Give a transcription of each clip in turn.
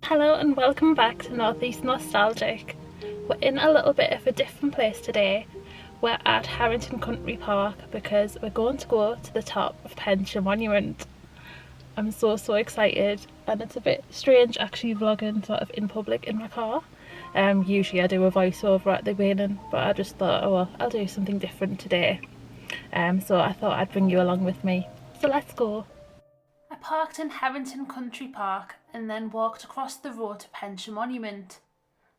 Hello and welcome back to Northeast Nostalgic. We're in a little bit of a different place today. We're at Harrington Country Park because we're going to go to the top of Penshaw Monument. I'm so excited, and it's a bit strange actually vlogging sort of in public in my car. Usually I do a voiceover at the beginning, but I just thought, oh well, I'll do something different today. So I thought I'd bring you along with me. So let's go. I parked in Harrington Country Park and then walked across the road to Penshaw Monument.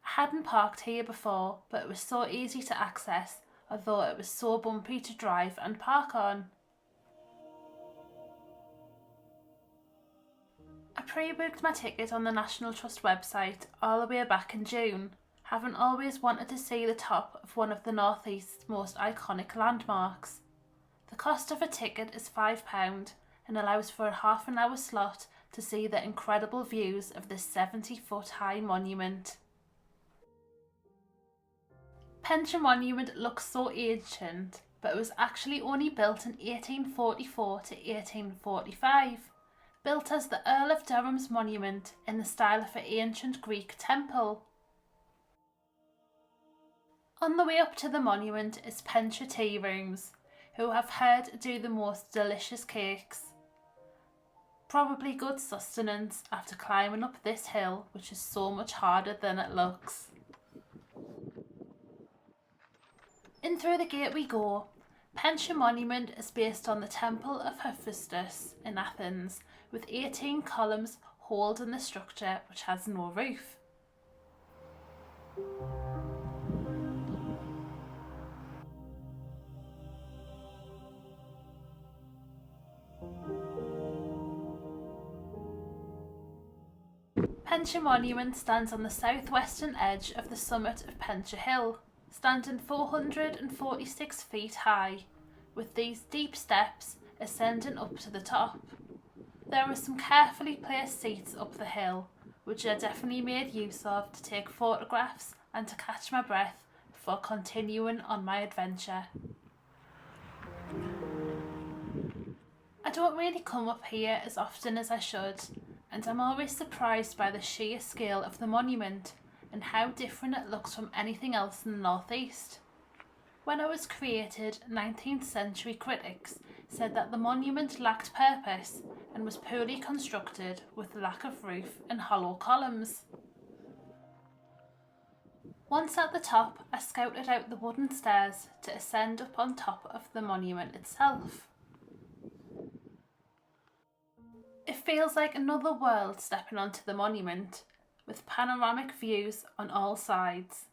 I hadn't parked here before, but it was so easy to access, although it was so bumpy to drive and park on. I pre-booked my ticket on the National Trust website all the way back in June, having always wanted to see the top of one of the North East's most iconic landmarks. The cost of a ticket is £5 and allows for a half an hour slot to see the incredible views of this 70-foot high monument. Penshaw Monument looks so ancient, but it was actually only built in 1844 to 1845, built as the Earl of Durham's monument in the style of an ancient Greek temple. On the way up to the monument is Penshaw Tea Rooms, who I've heard do the most delicious cakes. Probably good sustenance after climbing up this hill, which is so much harder than it looks. In through the gate we go. Penshaw Monument is based on the Temple of Hephaestus in Athens, with 18 columns holding the structure, which has no roof. Penshaw Monument stands on the southwestern edge of the summit of Penshaw Hill, standing 446 feet high, with these deep steps ascending up to the top. There are some carefully placed seats up the hill, which I definitely made use of to take photographs and to catch my breath before continuing on my adventure. I don't really come up here as often as I should, and I'm always surprised by the sheer scale of the monument and how different it looks from anything else in the northeast. When it was created, 19th century critics said that the monument lacked purpose and was poorly constructed with lack of roof and hollow columns. Once at the top, I scouted out the wooden stairs to ascend up on top of the monument itself. It feels like another world stepping onto the monument, with panoramic views on all sides.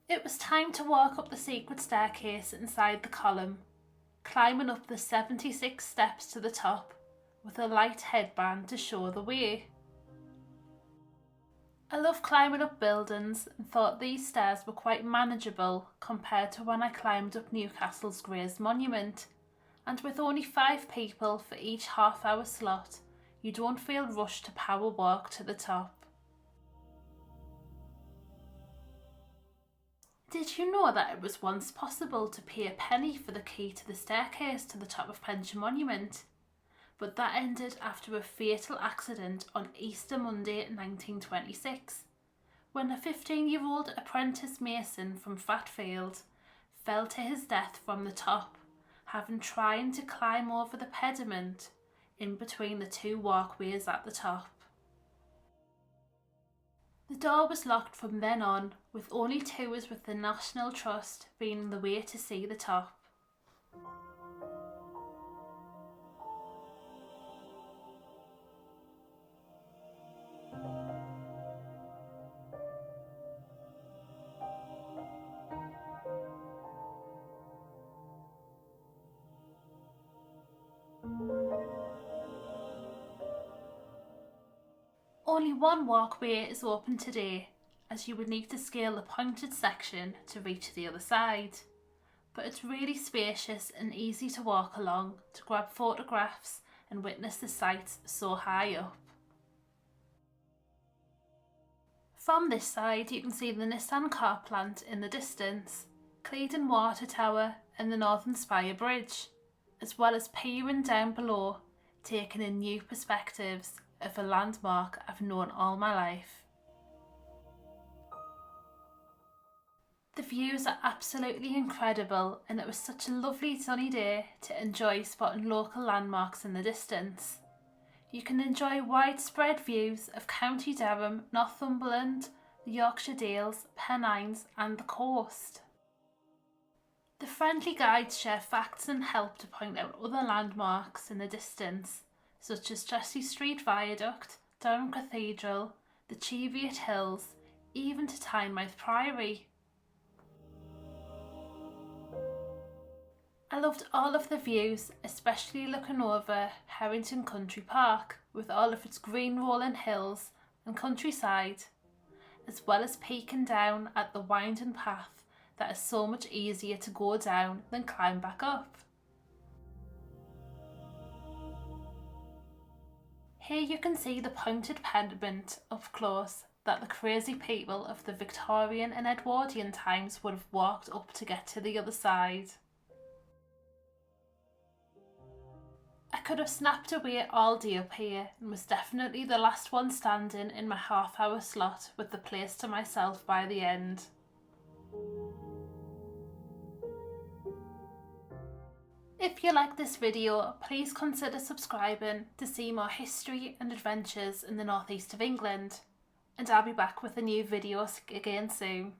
It was time to walk up the secret staircase inside the column, climbing up the 76 steps to the top with a light headband to show the way. I love climbing up buildings and thought these stairs were quite manageable compared to when I climbed up Newcastle's Greys Monument, and with only 5 people for each half-hour slot, you don't feel rushed to power walk to the top. Did you know that it was once possible to pay a penny for the key to the staircase to the top of Penshaw Monument? But that ended after a fatal accident on Easter Monday 1926, when a 15-year-old apprentice mason from Fatfield fell to his death from the top, having tried to climb over the pediment in between the 2 walkways at the top. The door was locked from then on, with only tours with the National Trust being the way to see the top. Only one walkway is open today, as you would need to scale the pointed section to reach the other side. But it's really spacious and easy to walk along to grab photographs and witness the sights so high up. From this side you can see the Nissan car plant in the distance, Claydon Water Tower and the Northern Spire Bridge, as well as peering down below, taking in new perspectives of a landmark I've known all my life. The views are absolutely incredible, and it was such a lovely sunny day to enjoy spotting local landmarks in the distance. You can enjoy widespread views of County Durham, Northumberland, the Yorkshire Dales, Pennines and the coast. The friendly guides share facts and help to point out other landmarks in the distance, such as Chelsea Street Viaduct, Durham Cathedral, the Cheviot Hills, even to Tynemouth Priory. I loved all of the views, especially looking over Harrington Country Park with all of its green rolling hills and countryside, as well as peeking down at the winding path that is so much easier to go down than climb back up. Here you can see the pointed pediment up close that the crazy people of the Victorian and Edwardian times would have walked up to get to the other side. I could have snapped away all day up here and was definitely the last one standing in my half-hour slot with the place to myself by the end. If you like this video, please consider subscribing to see more history and adventures in the northeast of England, and I'll be back with a new video again soon.